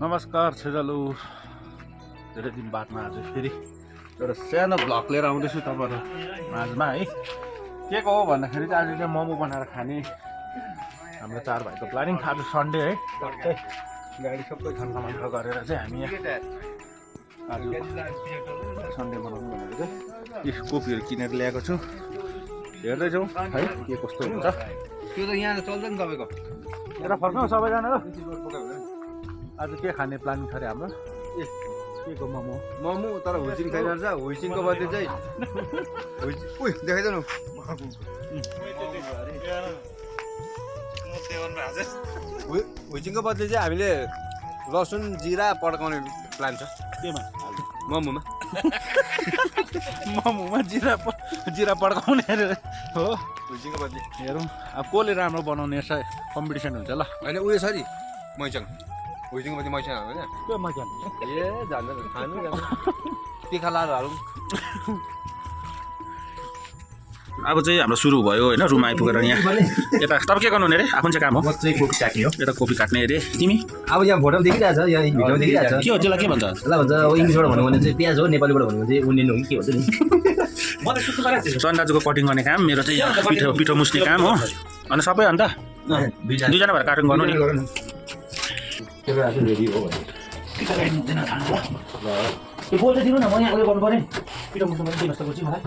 नमस्कार छेजालु धेरै दिन बादमा आज फेरि एउटा सानो भ्लग लिएर आउँदैछु तपाईँहरू माझमा है के को हो भन्दाखेरि चाहिँ आज चाहिँ मोमो बनाएर खाने हाम्रो चार भाइको प्लानिङ। आज सन्डे है टक्कै गाडी सबै ठन्डा गरेर चाहिँ हामी आज सन्डे बनाउनु भनेर चाहिँ यस कोपीहरू किनेर ल्याएको छु। हेर्दै जाउँ है के कस्तो हुन्छ। त्यो त यहाँ चल्छ नि तपाईँको यता फर्काउँ सबैजना र आज के खाने प्लानिङ छ अरे हाम्रो? ए के को मोमो मोमो तर हुइसिङ खाइरहन्छ। हुइसिङको बदली चाहिँ उही देखाइदेऊ न। हुइसिङको बदली चाहिँ हामीले लसुन जिरा पड्काउने प्लान छ। केमा? मोमोमा मोमोमा जिरा पड्काउने अरे हो। हुइसिङको बदली हेरौँ अब कसले राम्रो बनाउने कम्पिटिसन हुन्छ ल। होइन उयो छ नि मैसँग हुइसिङको बदली मैसँग होइन के मजा ए जान्दैन खानु तिखा लाएर हालौँ। अब चाहिँ हाम्रो सुरु भयो होइन। रुम आइपुगेर यहाँ यता तपाईँ के गर्नु अरे? आफ्नो चाहिँ काम हो म चाहिँ कोपी काट्ने हो। यता कोपी काट्ने अरे। तिमी अब यहाँ फोटो देखिरहेछ, यहाँ भिडियो देखिरहेछ। के हो त्यसलाई के भन्छ? त्यसलाई भन्छ अब इङ्ग्लिसबाट भन्नु भने चाहिँ प्याज हो, नेपालीबाट भन्नु भने चाहिँ उनियन हो कि के भन्छ नि। चन दाजुको कटिङ गर्ने काम, मेरो चाहिँ पिठो मुस्ने काम हो। अनि सबै अन्त दुईजना भएर काटिङ गर्नु नि। रेडी हो त्यो बोल चाहिँ दिनु न, म यहाँ उयो गर्नु पऱ्यो नि। पिठो मुस्नु पनि दिनुहोस् त बुझ्छु मलाई।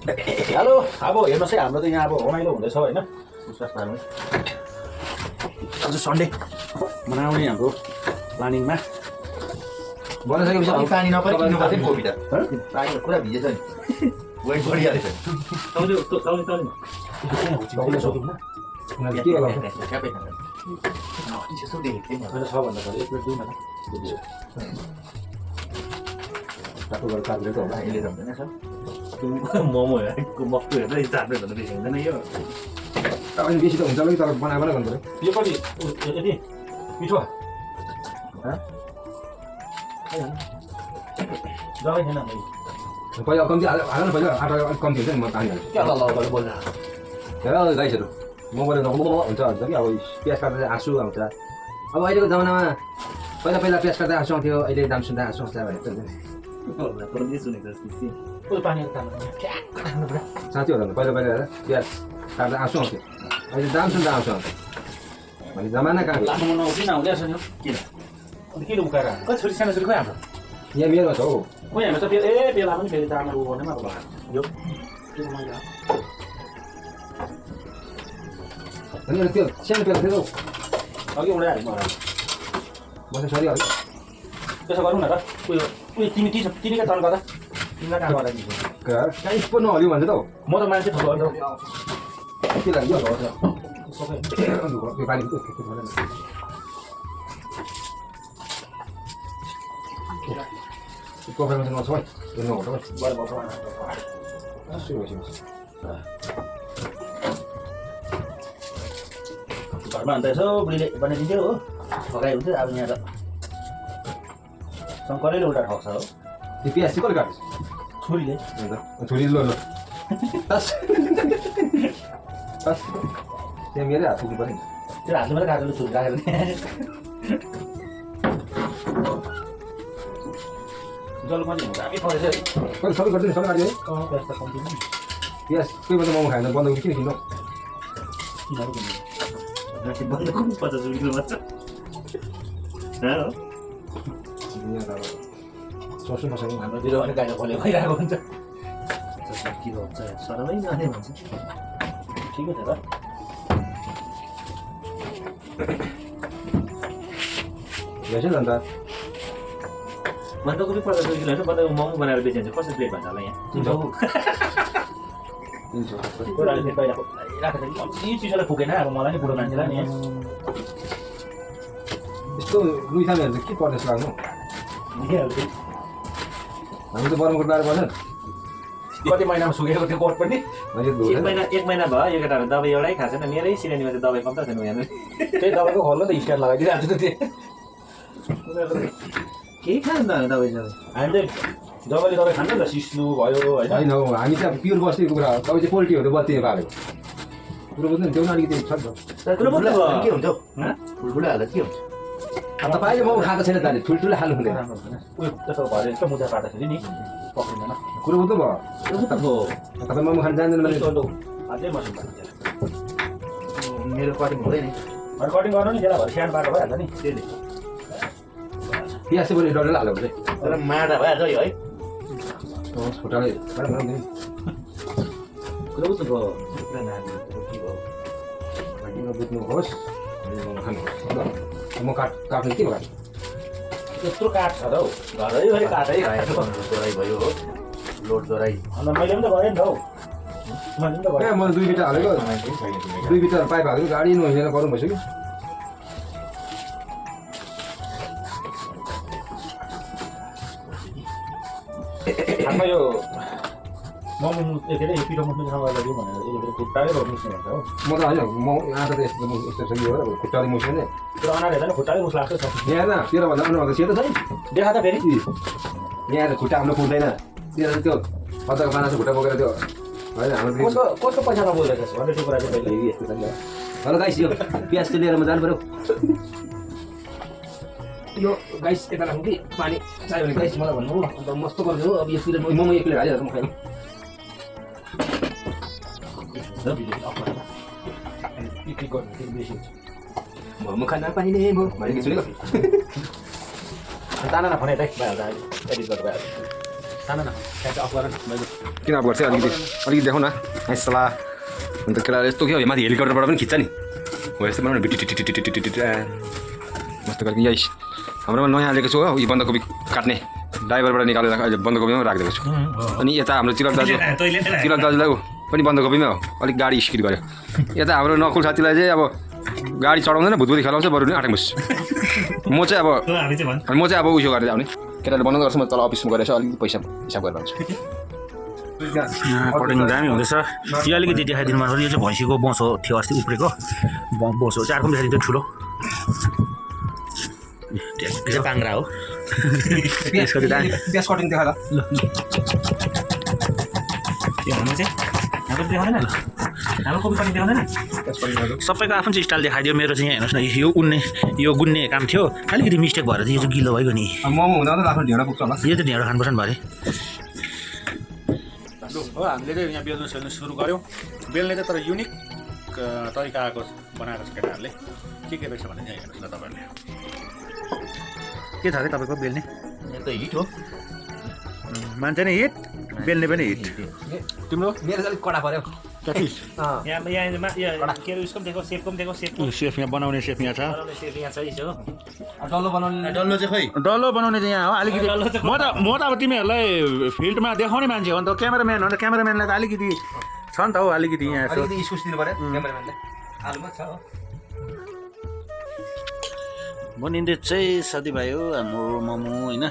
हेलो अब हेर्नुहोस् है हाम्रो त यहाँ अब रमाइलो हुँदैछ होइन। विश्वास पार्नु आज सन्डे मनाउने हाम्रो प्लानिङमा बनाइसकेपछि अब पानी नपरिनु पर्छ नि कोपी त। पानी पुरा भिजेछ नि, वेट बढिहालेछ। के होला क्यापै खान्छ यसो देखेको थिएँ मैले। सबभन्दा पहिले एक प्लेट दिउँ न त। तातो गरेर काट्दै त होला अहिले त हुँदैन सर। मोमो हेरेको मक्टु हेर्दै चाट्दै भन्दा बेसी हुँदैन यो। अनि बेसी त हुन्छ होला कि तर बनाएर गर्नु पऱ्यो। यो कति यति पिठो दबाई छैन पहिला कम्ती हाल न, पहिला आटा अलिक कम्ती हुन्छ नि, म पानी हाल्छु। क्या ल बोल्नु हेर गाइसहरू मोबाइल हुन्छ भन्छ कि अब प्याज काट्दा चाहिँ आँसु आउँछ। अब अहिलेको जमानामा पहिला प्याज काट्दा आँसु आउँथ्यो, अहिले दाम सुन्दा आँसु आउँछ भनेर पानी साँच्चै होला। पहिला प्याज काट्दा आँसु आउँथ्यो, अहिले दाम सुन्दा आँसु आउँछ भने जमाना कहाँ लानु मन किन आउँदैछ नि किन अन्त किन उकाएर कति छोरी सानो छोरी खोइ हाम्रो यहाँ मेरोमा छ हौ। खोइ हाम्रो त बेला पनि फेरि दाममा उ गर्नेमा यो अनि त्यो सानो प्याज थियो अघि उडाइहाल्नु मलाई म चाहिँ सरिहाल्छु। त्यसो गरौँ न त। उयो तिमीकै टर्न गर्दा तिमीलाई काम गराइदिन्छु। कहाँ स्पो नहल्यो भन्छ त हौ। म त मान्छे ठुलो हो के लाग्यो सबै त्यो पानी कोपरमा चाहिँ नछ है त्यो नघट घरमा अन्त यसो बुढीले बनाइदिन्थ्यो हो, ठगाइ हुन्थ्यो। अब यहाँ त शङ्करैले उल्टा ठग्छ हो। त्यो प्याज चाहिँ कसले काट्छ? छोरीले छोरी ल त्यहाँ मेरै हात पुग्नु पऱ्यो नि। त्यो हातले मात्रै काटेर छोरी राखेर जल पनि हुन्छ हामी परेछ कहिले सबै गर्दैन, सबै काट्यो है। प्याज त कम्ती नै प्याज कोही मात्रै मोमो खाएन, बन्दकोपी किन किन्नु? किनहरू किन्नु बन्दकोपी 50 रुपियाँ किलो मात्र। यहाँ त अब सोच्नु नसक्नु। हाम्रोतिर पनि गाडी खोले भइरहेको हुन्छ। 50 किलो हुन्छ सरमै जाने भन्छ। ठिकै छ त। भएछ नि अन्त बन्दकोपी 50 रुपियाँ किलो होइन। बन्दकोपी मोमो बनाएर बेचिन्छ कसरी प्लेट भन्छ होला यहाँ? 300 चिसोलाई पुगेन अब मलाई नि बुढो मान्छेलाई नि यस्तो लुई थामेहरू चाहिँ के परदेश लाग्नु? हामी त बरमकोट लाएर पर्छ। कति महिनामा सुकेको त्यो कोट पनि एक महिना भयो यो केटाहरू दबाई एउटै खाएको छैन। मेरै सिरेनीमा चाहिँ दबाई कम्ता छैन यहाँ। त्यही दबाईको खोल्नु त स्ट्यान्ड लगाइदिइरहेको छु त त्यो केही खानु त दबाई हामी चाहिँ जबले दबाई खान्छ नि त सिस्नु भयो होइन। होइन हौ, हामी चाहिँ प्योर बस्तीको कुरा हो। तपाईँ चाहिँ पोल्ट्रीहरू बत्तीमा पालेको कुरो बुझ्नु नि, त्यो पनि अलिकति छ नि त। के हुन्छ? ठुल्ठुलो हाल्दा के हुन्छ? तपाईँले मोमो खाएको छैन त अनि ठुल्ठुलो खानु हुँदैन उयो त्यसो भयो यस्तो मुजा काट्दाखेरि नि पक्रिँदैन कुरो बुझ्नु भयो तपाईँ मोमो खान जान्दैन भने अझै मसिन पार्छ मेरो कटिङ हुँदैन कटिङ गर्नु नि त्यसलाई भएर सानो बाटो भइहाल्छ नि त्यसले प्याज चाहिँ पनि डल्लै हाल्नु पर्छ तर मार्दा भइहाल्छ है खुट्टाले कुरा बुझ्नु भयो बुझ्नुहोस् म काट्नु के भयो यत्रो काठ छ र हौ घरैभरि काठै खाएको जोराइ भयो हो लोड जोराइ अन्त मैले पनि त गरेँ नि त हौ मैले पनि त गरेँ मैले 2 बिटा हालेको 2 बिटा पाइप हालेको गाडी नहिँडेर गरौँ भइसक्यो खासमा यो मोमो के अरे यो पिठो मुस्नुसँग गरिदिउँ भनेर यसले खुट्टाले मुस्ने भन्छ हो म त होइन म आँटा त यस्तो यस्तो छ यो हो खुट्टाले मुस्ने त्यो अनार हेर्दा नि खुट्टाले मुस लाग्छ यहाँ न तेरो भन्दा अनुहार सेतो छ नि देखा त फेरि यहाँ त खुट्टा हाम्रो पुग्दैन तेरो त्यो अदरको पाना खुट्टा बोकेर त्यो होइन हाम्रो कस्तो कस्तो पैसामा बोल्दैछ भन्ने त्यो कुरा चाहिँ पहिले यस्तो छ नि हेलो गाइस यो प्याज चाहिँ लिएर म जानु पर्यो यो गाइस यता राख्नु कि पानी चाहियो भने गाइस मलाई भन्नु हो अन्त मस्तो गर्नु हो अब यो प्लेट मोमो एक प्लेट हालिहाल्छु म खाइनु मोमो खान पाइने म भनेको सुनेको ताना न भने भइहाल्छ अहिले एडिट गर्दा भइहाल्छ ताना न त्यहाँ चाहिँ अफ गर न मैले किन अब गर्छ अलिकति देखाउँ न सला अन्त केटाले यस्तो के हो माथि हेलिकप्टरबाट पनि खिच्छ नि हो यस्तो बनाउनु मस्तो गरेको यही हाम्रोमा नयाँ हालेको छु हो यो बन्दकोपी काट्ने ड्राइभरबाट निकालेर अहिले बन्दकोपीमा राखिदिएको छु अनि यता हाम्रो तिलक दाजुलाई पनि बन्दकोपीमै हो अलिक गाडी स्किड गर्यो यता हाम्रो नकुल साथीलाई चाहिँ अब गाडी चढाउँदैन भुतभुती खेलाउँछ बरु नि आँटेको म चाहिँ अब उयो गरेर आउने केटाले बनाउँदै गर्छ म तल अफिसमा गएर अलिकति पैसा हिसाब गरेर आउँछु कटिङ दामी हुँदैछ यो अलिकति देखाइदिनु मन यो चाहिँ भैँसीको बोसो थियो अस्ति उब्रेको बोसो चाहिँ अर्को देखाइदिन्छ ठुलो पाङ्रा हो प्याज कटिङ देखा ल त्यो हुनु चाहिँ हाम्रो देखाउँदैन हाम्रो कोपी कटिङ देखाउँदैन सबैको आफ्नो चाहिँ स्टाइल देखाइदियो मेरो चाहिँ यहाँ हेर्नुहोस् न यो उन्ने यो गुन्ने काम थियो अलिकति मिस्टेक भएर चाहिँ यो चाहिँ गिलो भइगयो नि मोमो हुँदा त आफ्नो ढेँडा पुग्छ होला यो त ढेँडो खानुपर्छ नि भरे हो हामीले चाहिँ यहाँ बेल्नु सेल्नु सुरु गऱ्यौँ बेल्ने चाहिँ तर युनिक तरिकाको बनाएको छ केटाहरूले के रहेछ भने यहाँ हेर्नुहोस् न तपाईँहरूले के छ अरे तपाईँको बेल्ने त हिट हो मान्छे नै हिट बेल्ने पनि हिट तिम्रो मेरो चाहिँ अलिक कडा पऱ्यो कति यहाँ के अरे उसको पनि दिएको सेपको पनि दिएको सेपको सेफ यहाँ बनाउने सेफ यहाँ छ सेप यहाँ छ हो डल्लो बनाउने डल्लो चाहिँ खै डल्लो बनाउने चाहिँ यहाँ हो अलिकति म त अब तिमीहरूलाई फिल्डमा देखाउने मान्छे हो नि त क्यामेराम्यान हो नि त क्यामेराम्यानलाई त अलिकति छ नि त हौ अलिकति यहाँ अलिकति इस्कुस दिनु पऱ्यो क्यामेराम्यानले आलुमा छ हो बनिँदै चाहिँ साथीभाइ हो हाम्रो मोमो होइन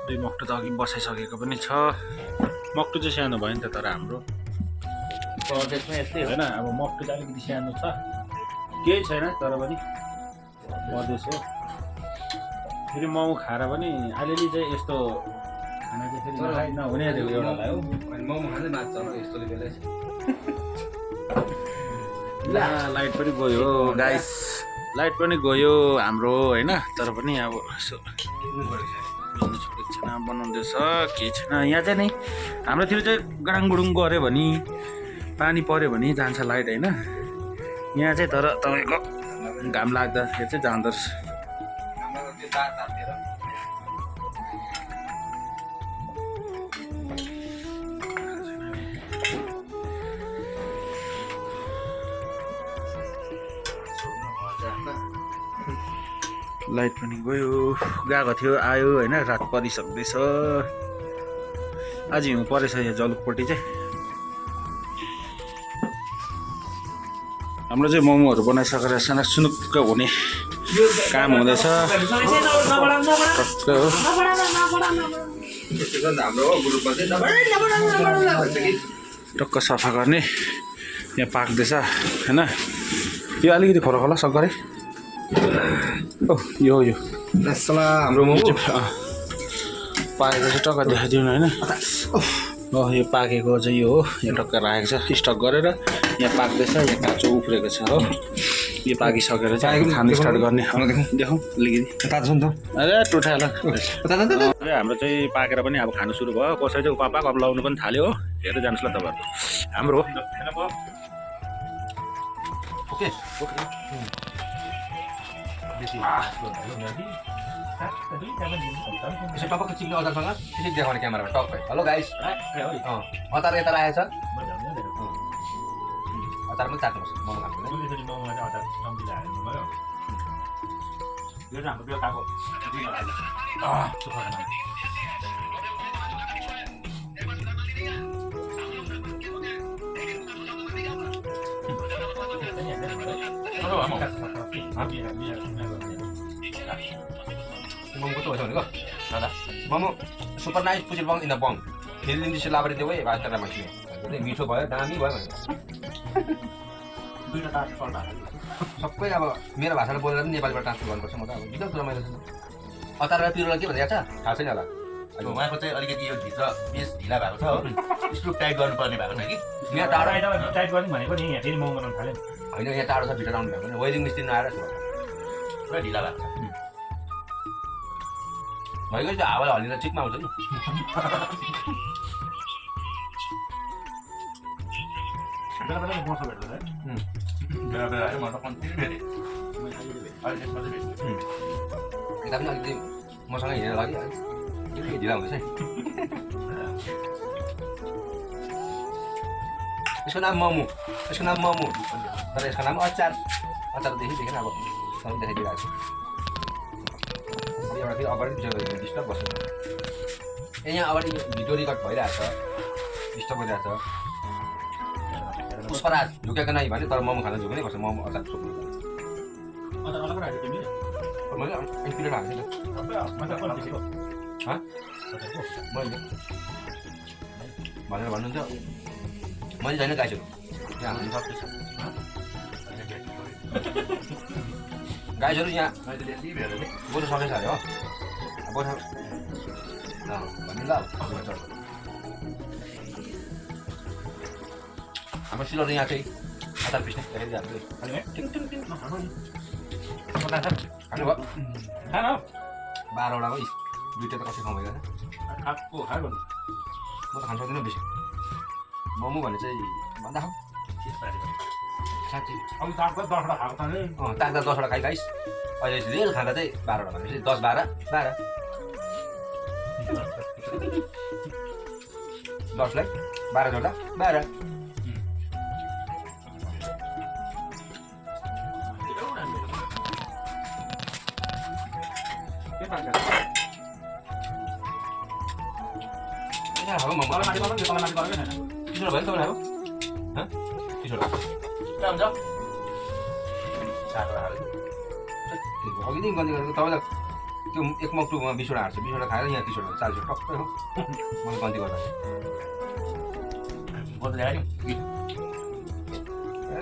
दुई मक्टु त अघि बसाइसकेको पनि छ मक्टु चाहिँ सानो भयो नि त तर हाम्रो प्रोजेक्टमा यस्तै हो होइन अब मक्टु चाहिँ अलिकति सानो छ केही छैन तर पनि मधेस हो फेरि मोमो खाएर पनि अलिअलि चाहिँ यस्तो खाना चाहिँ फेरि नहुने एउटालाई हो मोमो खाँदै मान्छ यस्तोले बेला ला लाइट पनि गयो गाइस लाइट पनि गयो हाम्रो होइन तर पनि अब यसो छैन बनाउँदैछ केही छैन यहाँ चाहिँ नि हाम्रोतिर चाहिँ गडाङगुडुङ गऱ्यो भने पानी पऱ्यो भने जान्छ लाइट होइन यहाँ चाहिँ तर तपाईँको घाम लाग्दाखेरि चाहिँ जाँदो रहेछ लाइट पनि गयो गएको थियो आयो होइन रात परिसक्दैछ आज हिउँ परेछ यो जलुकपट्टि चाहिँ हाम्रो चाहिँ मोमोहरू बनाइसकेर सानो सुनुक्क हुने काम हुँदैछ टक्क सफा गर्ने यहाँ पाक्दैछ होइन यो अलिकति फरक होला सक्गरे यो हाम्रो मोमो पाकेको चाहिँ टक्क देखाइदिउँ होइन यो पाकेको चाहिँ यो हो यहाँ टक्क राखेको छ स्टक गरेर यहाँ पाक्दैछ यहाँ काँचो उफ्रेको छ हो यो पाकिसकेर चाहिँ खानु स्टार्ट गर्ने देखाउँ अलिकति तातो छ नि त अरे टुठा ल अरे हाम्रो चाहिँ पाकेर पनि अब खानु सुरु भयो कसै चाहिँ पापाको अब लाउनु पनि थाल्यो हो हेर्दै जानुहोस् ल तपाईँहरू हाम्रो हो ओके यसो टपक्क चिप्ने अचारसँग त्यसरी देखाउने क्यामेरामा टक्कै हेलो गाइस अचार यता राखेको छ अचार पनि चाट्नुपर्छ मोमो खानु मोमो कस्तो भएछ भनेको दादा मोमो सुपर नाइस पुजिल बङ इन द बङ फेरि दिन त्यसो लाबरी देऊ है भाइ तर मान्छे मिठो भयो दामी भयो भनेको सबै अब मेरो भाषाले बोलेर पनि नेपालीबाट ट्रान्सफर गर्नुपर्छ म त अब बिल्कुल रमाइलो छ अचार र पिरोलाई के भन्छ थाहा छैन होला उहाँको चाहिँ अलिकति यो भित्र बेस ढिला भएको छ हो स्क्रुप टाइट गर्नुपर्ने भएको छ कि यहाँ टाढो टाइट गर्ने भनेको नि यहाँ फेरि मोमो बनाउनु थाल्यो होइन यहाँ टाढो छ भित्र आउनु भएको वेडिङ मिस्त्री नआएर पुरा ढिला भएको छ भइगयो त्यो हावाले हल्लिँदा चिकमा आउँछ नि बेला बेला आयो म त कन्टिन्यू भेटेँ अहिले यसमा चाहिँ भेटेँ यता पनि अलिकति मसँग हिँडेर लागि अलिकति ढिला हुँदैछ है यसको नाम मोमो तर यसको नाम अचारदेखि देखेन अब सबै देखाइदिइरहेको छु एउटा फेरि अगाडि डिस्टर्ब बस्छ ए यहाँ अगाडि भिडियो रेकर्ड भइरहेछ डिस्टर्ब भइरहेछ पुष्पराज झुकेको नै भने तर मोमो खान झुक्नै पर्छ मोमो अचार सोध्नु मैले पिरियड हाल्छु मैले भनेर भन्नुहुन्छ मैले छैन गाईहरू यहाँ हाल्नु सक्दैछ गाईहरू यहाँ बोल्नु सकेछ अरे हो बोल्नु भन्नु ल हाम्रो सिलौटो यहाँ चाहिँ अचार पिस्ने खानु भयो 12वटा हो दुईवटा त कसै खाउँ भइगयो म त खानु सक्दिनँ बेसी मोमो भने चाहिँ भन्दा खाऊ साँच्ची ताक्दा 10वटा खाइ गाइस अहिले रेल खाँदा चाहिँ 12वटा भनेपछि 10 12 10लाई 12 जोड्दा 12 अघिदेखि गल्ती गरेको तपाईँलाई त्यो एक मग 20वटा हाल्छ 20वटा खाएर यहाँ 30वटा 40 टक्कै हो मैले गल्ती गर्दा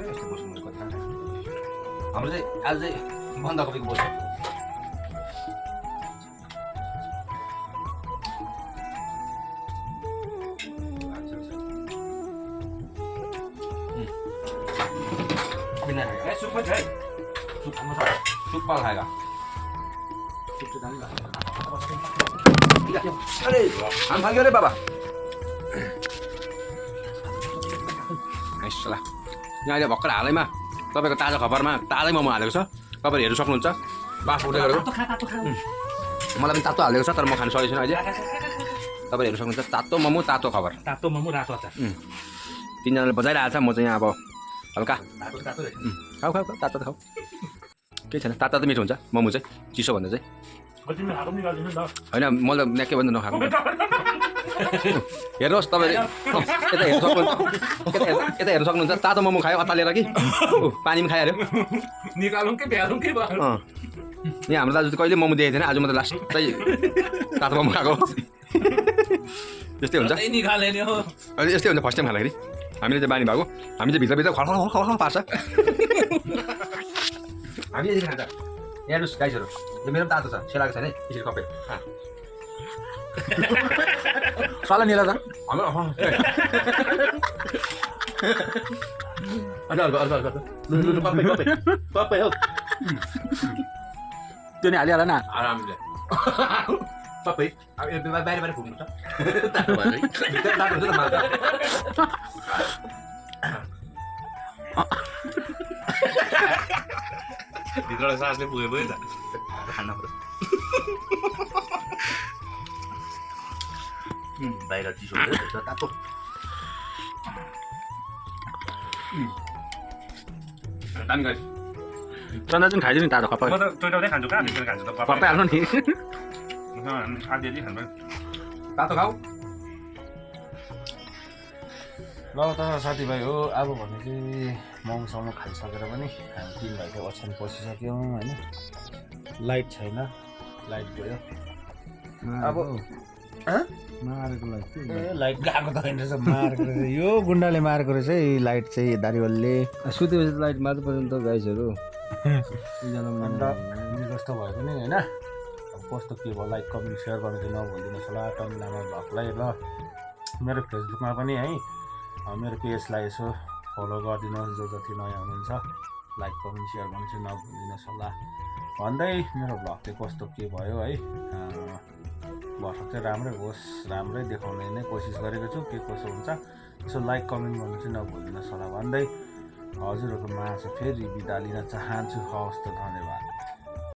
यस्तो बस्नु कति हाम्रो चाहिँ आज चाहिँ बन्दाकोपीको बस्छ सुप पाल खाएगा अरे हम खा गयो रे बाबा यहाँ अहिले भर्खर हालैमा तपाईँको ताजा खबरमा ताजै मोमो हालेको छ तपाईँहरू हेर्नु सक्नुहुन्छ बाफ उठे गरेको मलाई पनि तातो हालेको छ तर म खानु सकेको छैन अहिले तपाईँहरू हेर्नु सक्नुहुन्छ तातो मोमो तातो खबर तातो मोमो रातो अचार तिनजनाले बजाइरहेको छ म चाहिँ यहाँ अब हल्का खाऊ खाऊ तातो त खाऊ केही छैन तातो त मिठो हुन्छ मोमो चाहिँ चिसो भन्दा चाहिँ होइन मैले म्याक्कै भन्दा नखाएको हेर्नुहोस् तपाईँले यता हेर्नु सक्नुहुन्छ तातो मोमो खायो अतालेर कि पानी पनि खाइहाल्यो निकालौँ कि भ्यालौँ कि यहाँ हाम्रो दाजु कहिले मोमो देखेको थिएन आज म त लास्ट चाहिँ तातो मोमो खाएको यस्तै हुन्छ यस्तै हुन्छ फर्स्ट टाइम खाँदाखेरि हामीले चाहिँ बानी भएको हामी चाहिँ भित्रभित्र खल पार्छ हामी यसरी खान्छ हेर्नुहोस् गाइसहरू यो मेरो पनि तातो छ सेलाएको छैन है यसरी कपे सल्लाह निला त हाम्रो पप्पै हौ त्यो नि हालिहाल न आरामले सबै अब यो बाहिर बाहिर फुक्नु छ तातो भयो है भित्र तातो हुन्छ त माछा भित्रबाट सासले पुगे पनि त खान पर्छ बाहिर चिसो हुन्छ भित्र तातो दामी गरी चन्दा चाहिँ खाइदिनु नि तातो खप्पा म त टोइटाउँदै खान्छु कहाँ भित्र खान्छु त खप्पै हाल्नु नि आधी आधी खानु तातो खाऊ ल त साथीभाइ हो अब भने चाहिँ मोमोसम्म खाइसकेर पनि हामी 3 भाइको ओछ्यान पसिसक्यौँ होइन लाइट छैन लाइट गयो अब मारेको लाइट लाइट गएको त होइन रहेछ मारेको रहेछ यो गुन्डाले मारेको रहेछ है लाइट चाहिँ दारीवालले सुतेपछि त लाइट मार्नु पर्छ नि त गाइसहरू अन्त कस्तो भयो पनि होइन अब कस्तो के भयो लाइक कमेन्ट सेयर गर्नु चाहिँ नभुलिदिनुहोस् होला टमी लामा भ्लगलाई ल मेरो फेसबुकमा पनि है मेरो पेजलाई यसो फलो गरिदिनुहोस् जो जति नयाँ हुनुहुन्छ लाइक कमेन्ट सेयर गर्नु चाहिँ नभुलिदिनुहोस् होला भन्दै मेरो भ्लग चाहिँ कस्तो के भयो है भर्खर चाहिँ राम्रै होस् राम्रै देखाउने नै कोसिस गरेको छु के कसो हुन्छ यसो लाइक कमेन्ट गर्नु चाहिँ नभुलिदिनुहोस् होला भन्दै हजुरहरूको माझ फेरि बिदा लिन चाहन्छु हवस् त धन्यवाद।